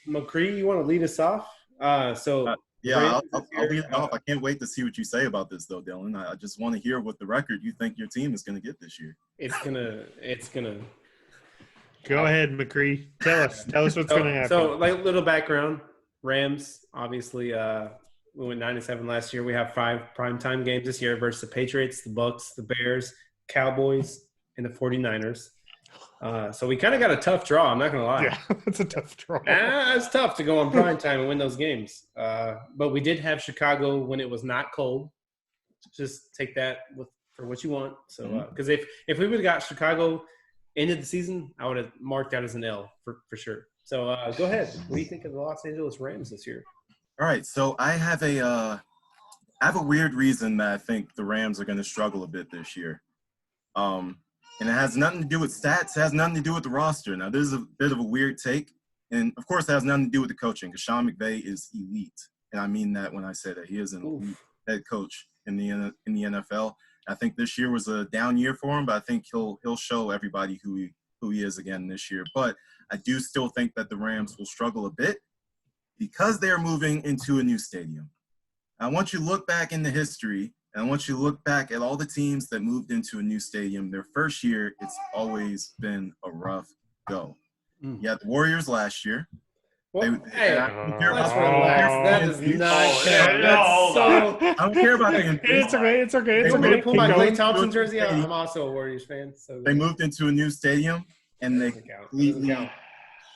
McCree, you want to lead us off? Yeah, Rams I'll lead this it year, off. I can't wait to see what you say about this, though, Dylan. I just want to hear what the record you think your team is going to get this year. It's gonna. Go ahead, McCree. Tell us what's going to happen. So, like, little background. Rams, obviously, we went 9-7 last year. We have 5 primetime games this year versus the Patriots, the Bucks, the Bears, Cowboys, and the 49ers. So we kind of got a tough draw. I'm not going to lie. Yeah, that's a tough draw. It's tough to go on primetime and win those games. But we did have Chicago when it was not cold. Just take that for what you want. So, because if we would have got Chicago end of the season, I would have marked that as an L for sure. So go ahead. What do you think of the Los Angeles Rams this year? All right, so I have a weird reason that I think the Rams are going to struggle a bit this year. And it has nothing to do with stats. It has nothing to do with the roster. Now, this is a bit of a weird take. And, of course, it has nothing to do with the coaching, because Sean McVay is elite. And I mean that when I say that. He is an elite head coach in the NFL. I think this year was a down year for him, but I think he'll show everybody who he is again this year. But I do still think that the Rams will struggle a bit because they are moving into a new stadium. I want you to look back into history, and I want you to look back at all the teams that moved into a new stadium. Their first year, it's always been a rough go. You had the Warriors last year. Well, Let's relax. That does not count. I don't care about the It's okay. It's okay. It's You want me to okay. pull Keep my going. Klay Thompson jersey out? I'm also a Warriors fan. So They moved into a new stadium, and they completely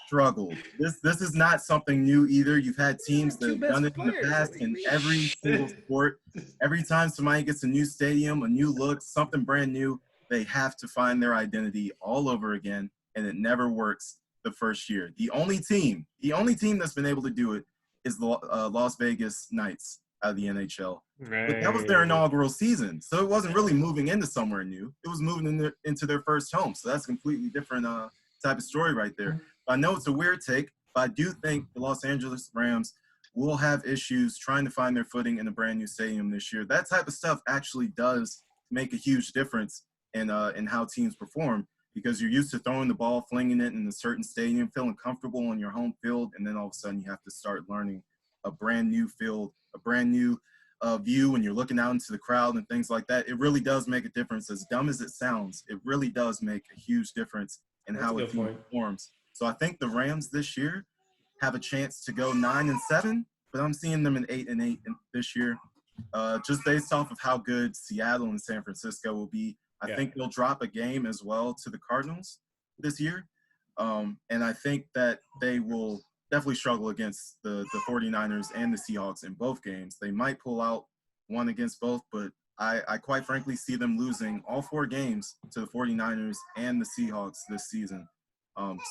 struggled. This is not something new either. You've had teams that have done it in the past in every single sport. Every time somebody gets a new stadium, a new look, something brand new, they have to find their identity all over again, and it never works the first year. The only team that's been able to do it is the Las Vegas Knights out of the NHL. But that was their inaugural season, so it wasn't really moving into somewhere new. It was moving into their first home, so that's a completely different type of story right there. I know it's a weird take, but I do think the Los Angeles Rams will have issues trying to find their footing in a brand new stadium this year. That type of stuff actually does make a huge difference in how teams perform, because you're used to throwing the ball, flinging it in a certain stadium, feeling comfortable on your home field, and then all of a sudden you have to start learning a brand new field, a brand new view when you're looking out into the crowd and things like that. It really does make a difference. As dumb as it sounds, it really does make a huge difference in how a team performs. So I think the Rams this year have a chance to go 9-7, but I'm seeing them in 8-8 this year, just based off of how good Seattle and San Francisco will be. I think they'll drop a game as well to the Cardinals this year, and I think that they will definitely struggle against the 49ers and the Seahawks in both games. They might pull out one against both, but I quite frankly see them losing all 4 games to the 49ers and the Seahawks this season.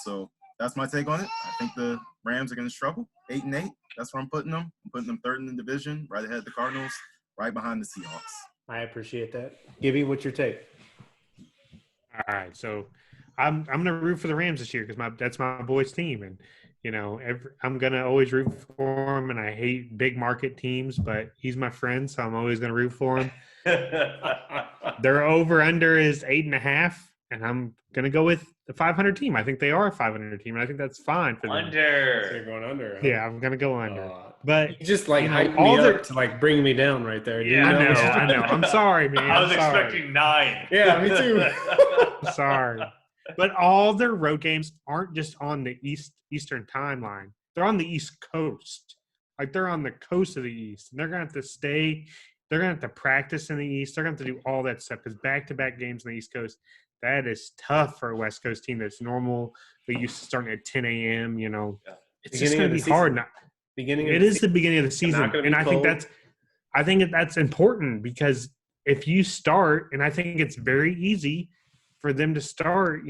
So that's my take on it. I think the Rams are going to struggle. 8-8. That's where I'm putting them. I'm putting them third in the division, right ahead of the Cardinals, right behind the Seahawks. I appreciate that. Gibby, what's your take? All right, so I'm gonna root for the Rams this year because that's my boy's team, and I'm gonna always root for him. And I hate big market teams, but he's my friend, so I'm always gonna root for him. Their over under is 8.5, and I'm gonna go with the 500 team. I think they are a 500 team, and I think that's fine for them. Under. So you're going under. Huh? Yeah, I'm gonna go under. But you just like hyped all me their up to like bring me down right there. Yeah, I know. I'm sorry, man. I was I'm sorry. expecting 9. Yeah, me too. Sorry. But all their road games aren't just on the Eastern timeline. They're on the East Coast. Like, they're on the coast of the East. And they're going to have to stay. They're going to have to practice in the East. They're going to have to do all that stuff because back-to-back games on the East Coast, that is tough for a West Coast team that's normal. They used to starting at 10 a.m., It's just going to be hard. It is the beginning of the season. And I think that's important because if you start, and I think it's very easy for them to start,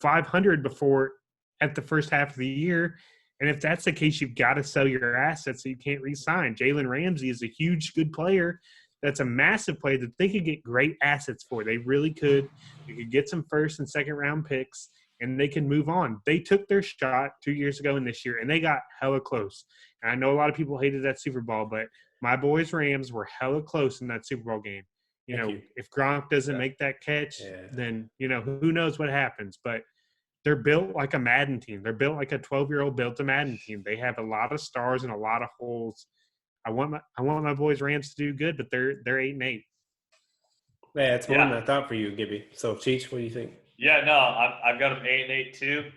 500 before at the first half of the year. And if that's the case, you've got to sell your assets so you can't re-sign. Jalen Ramsey is a huge, good player. That's a massive player that they could get great assets for. They really could. They could get some first and second round picks, and they can move on. They took their shot 2 years ago and this year, and they got hella close. And I know a lot of people hated that Super Bowl, but my boys Rams were hella close in that Super Bowl game. If Gronk doesn't make that catch, then, who knows what happens. But they're built like a Madden team. They're built like a 12-year-old built a Madden team. They have a lot of stars and a lot of holes. I want my boys Rams to do good, but they're 8-8. Yeah, it's more than I thought for you, Gibby. So, Cheech, what do you think? Yeah, no, I've got them 8-8 too.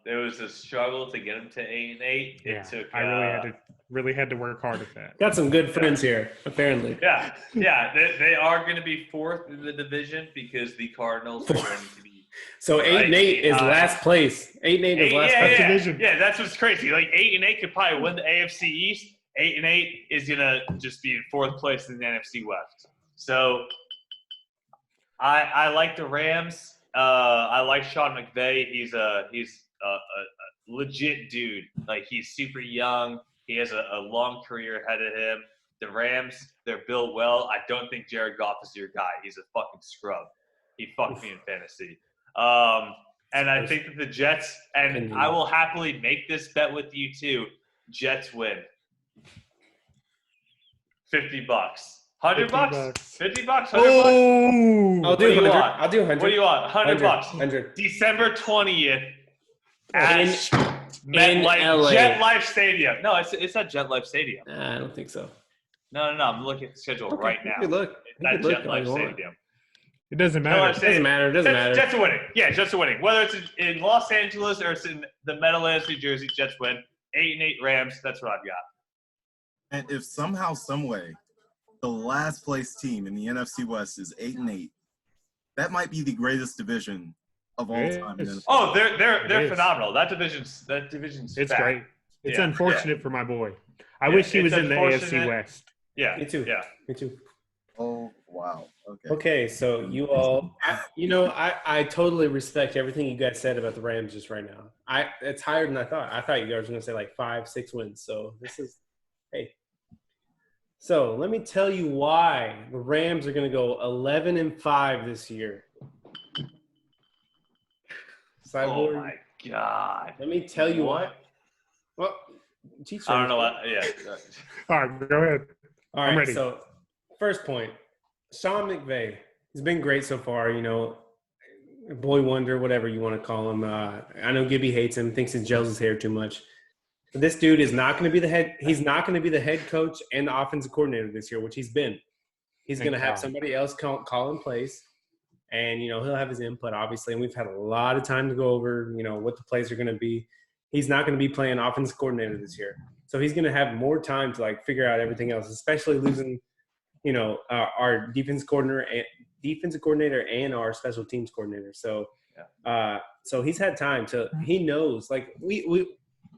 There was a struggle to get them to 8-8. It took. I really had to work hard at that. Got some good friends here, apparently. Yeah. They are going to be 4th in the division because the Cardinals are going to be. So 8-8 is last place. 8-8 is last place. Division. Yeah, that's what's crazy. Like 8-8 could probably win the AFC East. 8-8 is gonna just be in 4th place in the NFC West. So I like the Rams. I like Sean McVay. He's a legit dude. Like, he's super young. He has a long career ahead of him. The Rams, they're built well. I don't think Jared Goff is your guy. He's a fucking scrub. He fucked me in fantasy. And I think that the Jets, and I will happily make this bet with you too, Jets win. $50. $100? $50? $100? Oh! I'll do 100. I'll do 100. What do you want? $100. 100. December 20th at LA. Jet Life Stadium. No, it's at Jet Life Stadium. I don't think so. No. I'm looking at the schedule right now. Look. It's at Jet Life Stadium. It doesn't matter. No, It doesn't matter. Jets are winning. Yeah, Jets are winning. Whether it's in Los Angeles or it's in the Meadowlands, New Jersey, Jets win. 8-8 Rams. That's what I've got. And if somehow, some way, the last place team in the NFC West is 8-8, that might be the greatest division of all time. Oh, they're phenomenal. That division's it's fat. great. It's unfortunate for my boy. I wish he was in the AFC West. Yeah. Me too. Yeah. Me too. Oh, wow. Okay, so you all, I totally respect everything you guys said about the Rams just right now. It's higher than I thought. I thought you guys were going to say like 5-6 wins. So this is, hey. So let me tell you why the Rams are going to go 11-5 this year. Cyborg, Oh my God. let me tell you what. Well, I don't know what. Yeah. All right, go ahead. All I'm right, ready. so first point, Sean McVay. He's been great so far, boy wonder, whatever you want to call him. I know Gibby hates him, thinks he gels his hair too much. But this dude is not going to be the head. He's not going to be the head coach and the offensive coordinator this year, which he's been. He's going to have somebody else call in place, and he'll have his input, obviously. And we've had a lot of time to go over, what the plays are going to be. He's not going to be playing offensive coordinator this year, so he's going to have more time to figure out everything else, especially losing, our defensive coordinator and our special teams coordinator. So, so he's had time to. He knows,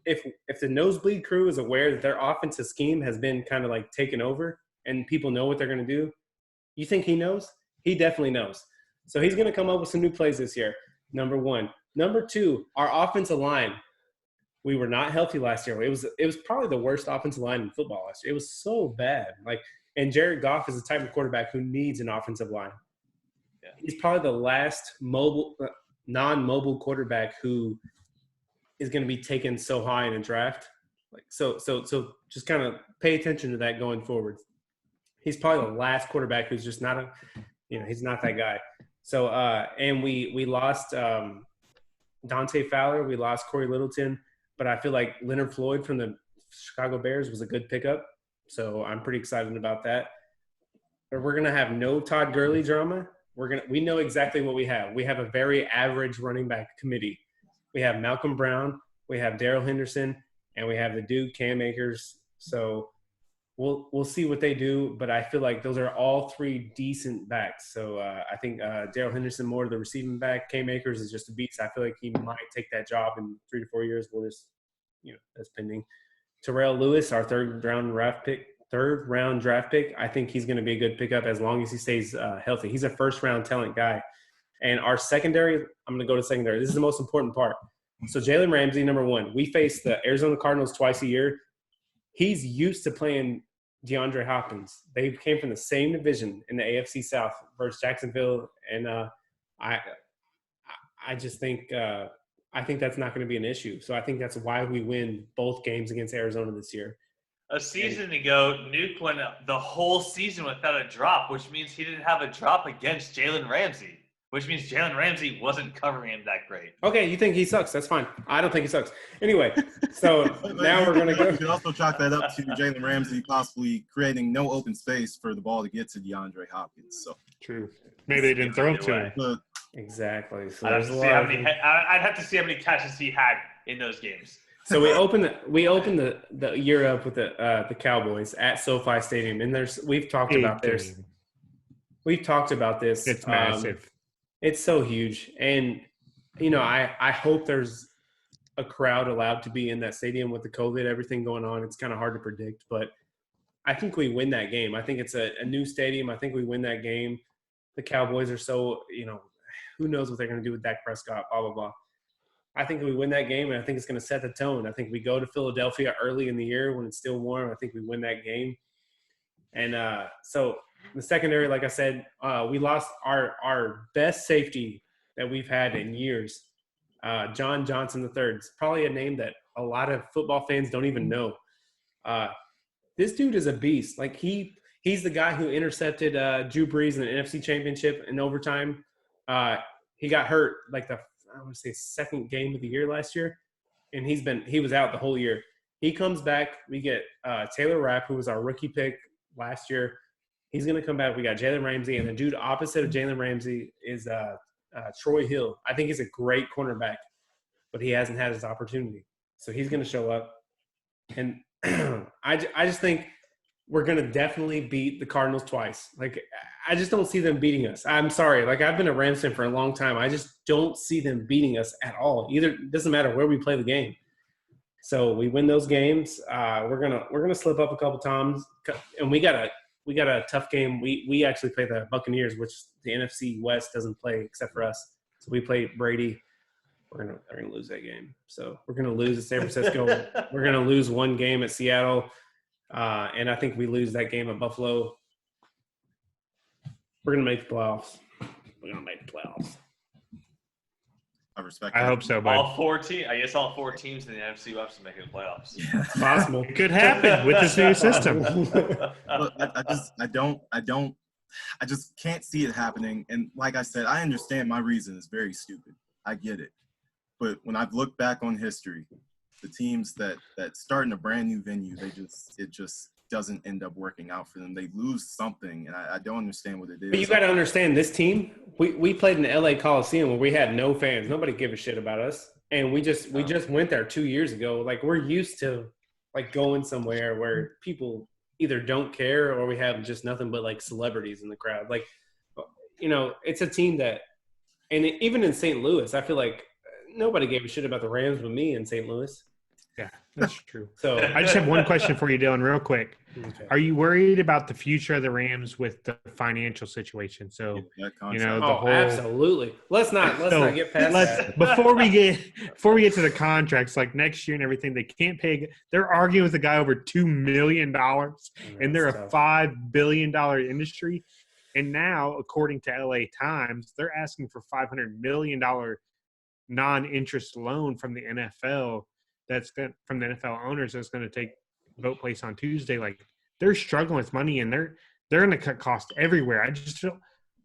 if the nosebleed crew is aware that their offensive scheme has been kind of taken over, and people know what they're going to do. You think he knows? He definitely knows. So he's going to come up with some new plays this year, number one. Number two, our offensive line. We were not healthy last year. It was probably the worst offensive line in football last year. It was so bad. And Jared Goff is the type of quarterback who needs an offensive line. Yeah. He's probably the last non-mobile quarterback who is going to be taken so high in a draft. So just kind of pay attention to that going forward. He's probably the last quarterback who's just not he's not that guy. So and we lost Dante Fowler, we lost Corey Littleton, but I feel like Leonard Floyd from the Chicago Bears was a good pickup. So I'm pretty excited about that. But we're gonna have no Todd Gurley drama. We know exactly what we have. We have a very average running back committee. We have Malcolm Brown, we have Darrell Henderson, and we have the dude Cam Akers. So we'll see what they do, but I feel like those are all three decent backs. So I think Darrell Henderson more to the receiving back. Cam Akers is just a beast. I feel like he might take that job in 3 to 4 years. We'll just, that's pending. Terrell Lewis, our third round draft pick. I think he's going to be a good pickup as long as he stays healthy. He's a first round talent guy. And our secondary, I'm going to go to secondary. This is the most important part. So Jalen Ramsey, number one. We face the Arizona Cardinals twice a year. He's used to playing DeAndre Hopkins. They came from the same division in the AFC South versus Jacksonville. And I just think I think that's not going to be an issue. So I think that's why we win both games against Arizona this year. A season ago, Nuke went the whole season without a drop, which means he didn't have a drop against Jalen Ramsey, which means Jalen Ramsey wasn't covering him that great. Okay, you think he sucks. That's fine. I don't think he sucks. Anyway, so now we're going to go. You can also chalk that up to Jalen Ramsey possibly creating no open space for the ball to get to DeAndre Hopkins. So true. Maybe they didn't throw it to him. Exactly. So I'd have to see how many catches he had in those games. So we opened the year up with the Cowboys at SoFi Stadium, and we've talked about this. We've talked about this. It's massive. It's so huge, and I hope there's a crowd allowed to be in that stadium with the COVID, everything going on. It's kind of hard to predict, but I think we win that game. I think it's a new stadium. I think we win that game. The Cowboys are so who knows what they're going to do with Dak Prescott, blah, blah, blah. I think we win that game, and I think it's going to set the tone. I think we go to Philadelphia early in the year when it's still warm. I think we win that game. And so the secondary, like I said, we lost our best safety that we've had in years, John Johnson III. It's probably a name that a lot of football fans don't even know. This dude is a beast. Like he's the guy who intercepted Drew Brees in the NFC Championship in overtime. He got hurt like I want to say second game of the year last year, and he was out the whole year. He comes back. We get Taylor Rapp, who was our rookie pick last year. He's going to come back. We got Jalen Ramsey, and the dude opposite of Jalen Ramsey is Troy Hill. I think he's a great cornerback, but he hasn't had his opportunity. So he's going to show up. And I just think we're going to definitely beat the Cardinals twice. Like, I just don't see them beating us. I'm sorry. Like, I've been a Rams fan for a long time. I just don't see them beating us at all. It doesn't matter where we play the game. So we win those games. We're gonna slip up a couple times, and we got a tough game. We actually play the Buccaneers, which the NFC West doesn't play except for us. So we play Brady. They're gonna lose that game. So we're gonna lose at San Francisco. We're gonna lose one game at Seattle, and I think we lose that game at Buffalo. We're gonna make the playoffs. I respect. I hope so, but all four teams in the NFC West are making the playoffs. Yeah, it's possible. It could happen with this new system. Look, I just can't see it happening. And like I said, I understand my reason is very stupid. I get it. But when I've looked back on history, the teams that start in a brand new venue, it just doesn't end up working out for them. They lose something, and I don't understand what it is. But you got to understand, this team, we played in the LA Coliseum where we had no fans. Nobody gave a shit about us. And we just went there 2 years ago. Like, we're used to like going somewhere where people either don't care or we have just nothing but like celebrities in the crowd. Like, it's a team that, and even in St. Louis, I feel like nobody gave a shit about the Rams but me in St. Louis. Yeah, that's true. So I just have one question for you, Dylan, real quick. okay. Are you worried about the future of the Rams with the financial situation? So, That you contract. know, the Oh, whole absolutely. Let's not get past that. before we get to the contracts, like next year and everything, they can't pay. They're arguing with a guy over $2 million, and they're That's a tough. $5 billion industry. And now, according to LA Times, they're asking for $500 million non-interest loan from the NFL. From the NFL owners. That's going to take vote place on Tuesday. Like, they're struggling with money, and they're going to cut costs everywhere.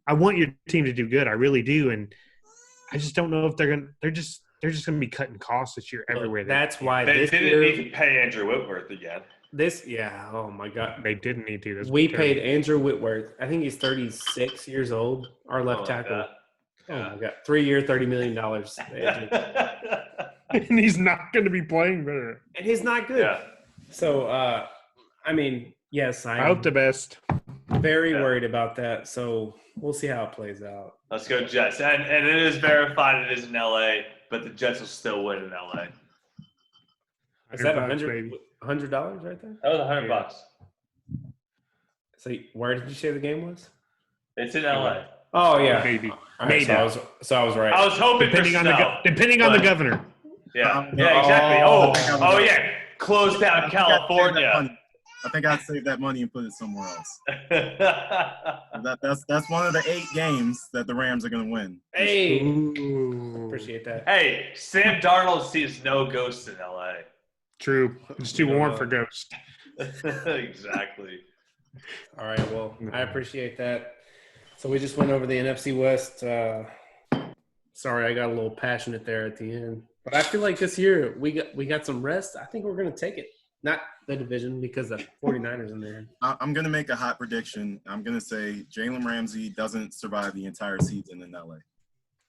I want your team to do good. I really do, and I just don't know if they're just going to be cutting costs this year everywhere. That's why They this didn't year, need to pay Andrew Whitworth again. oh my God. they didn't need to. That's We terrible. paid Andrew Whitworth. I think he's 36 years old, our left Something like tackle. that. Oh my God. 3-year, $30 million. And he's not going to be playing better. And he's not good. Yeah. So, I mean, yes, I hope the best. very worried about that. So we'll see how it plays out. Let's go Jets. And it is verified it is in LA, but the Jets will still win in LA. Is that $100, $100 baby. right there? That was $100. So where did you say the game was? It's in LA. Oh yeah, Maybe. All right, Maybe. so I was right. I was hoping Depending for on snow. depending on the but- governor. Yeah, exactly. Oh, yeah. Closed down I think I'd save that California. money. I think I'd save that money and put it somewhere else. That's one of the 8 games that the Rams are going to win. Hey, Ooh. appreciate that. Hey, Sam Darnold sees no ghosts in LA. True. It's too warm for ghosts. Exactly. All right, well, I appreciate that. So we just went over the NFC West. Sorry, I got a little passionate there at the end, but I feel like this year we got some rest. I think we're going to take it. Not the division because the 49ers in there. I'm going to make a hot prediction. I'm going to say Jalen Ramsey doesn't survive the entire season in LA.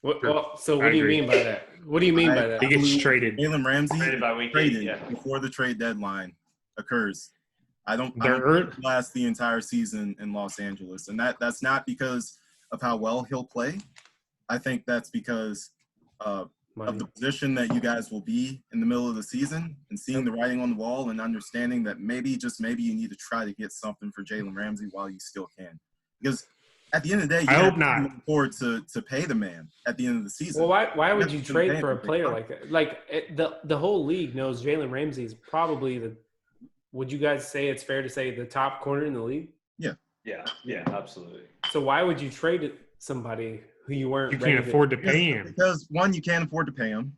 What do you agree. mean by that? What do you mean by that? He gets traded. Jalen Ramsey Traded by week 8, traded yeah. before the trade deadline occurs. I don't They're think he'll last the entire season in Los Angeles, and that's not because of how well he'll play. I think that's because of the position that you guys will be in the middle of the season and seeing the writing on the wall and understanding that maybe you need to try to get something for Jalen Ramsey while you still can. Because at the end of the day, you I hope have not. to look forward to pay the man at the end of the season. Well, why would you That's trade the for a man. player like that? Like the whole league knows Jalen Ramsey is probably the. Would you guys say it's fair to say the top corner in the league? Yeah, absolutely. So why would you trade somebody who you weren't? You ready can't afford to pay him. Because one, you can't afford to pay him.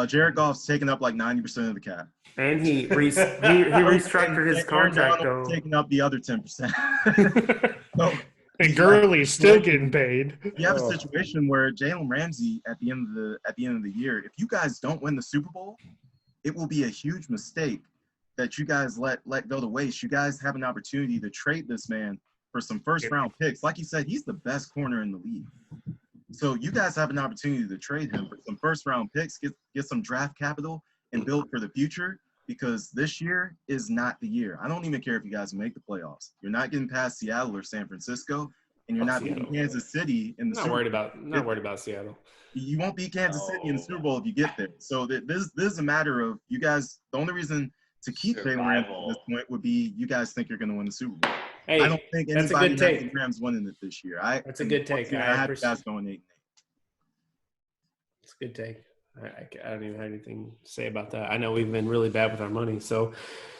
Jared Goff's taking up like 90% of the cap. And he restructured his And contract Aaron Donald's though. taking up the other 10%. So And Gurley's still getting paid. you have a situation where Jalen Ramsey at the end of the year, if you guys don't win the Super Bowl, it will be a huge mistake that you guys let go to waste. You guys have an opportunity to trade this man for some first round picks. Like you said, he's the best corner in the league. So you guys have an opportunity to trade him for some first round picks, get some draft capital, and build for the future, because this year is not the year. I don't even care if you guys make the playoffs. You're not getting past Seattle or San Francisco, and you're not beating Kansas City in the Super Bowl. Not worried about Seattle. You won't beat Kansas City in the Super Bowl if you get there. So this is a matter of you guys. The only reason to keep Jalen Ramsey at this point would be you guys think you're going to win the Super Bowl. Hey, I don't think that's a anybody good has take. the Rams winning it this year. That's a good take. I I have appreciate- guys going 8-8. It's a good take. I don't even have anything to say about that. I know we've been really bad with our money, so.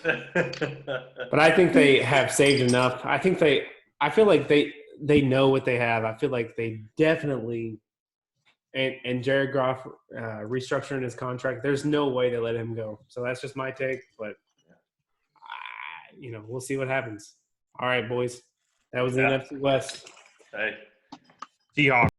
But I think they have saved enough. I feel like they know what they have. I feel like they definitely and Jared Goff restructuring his contract. There's no way they let him go. So that's just my take. But we'll see what happens. All right, boys. That was the NFC West. Hey. Seahawks.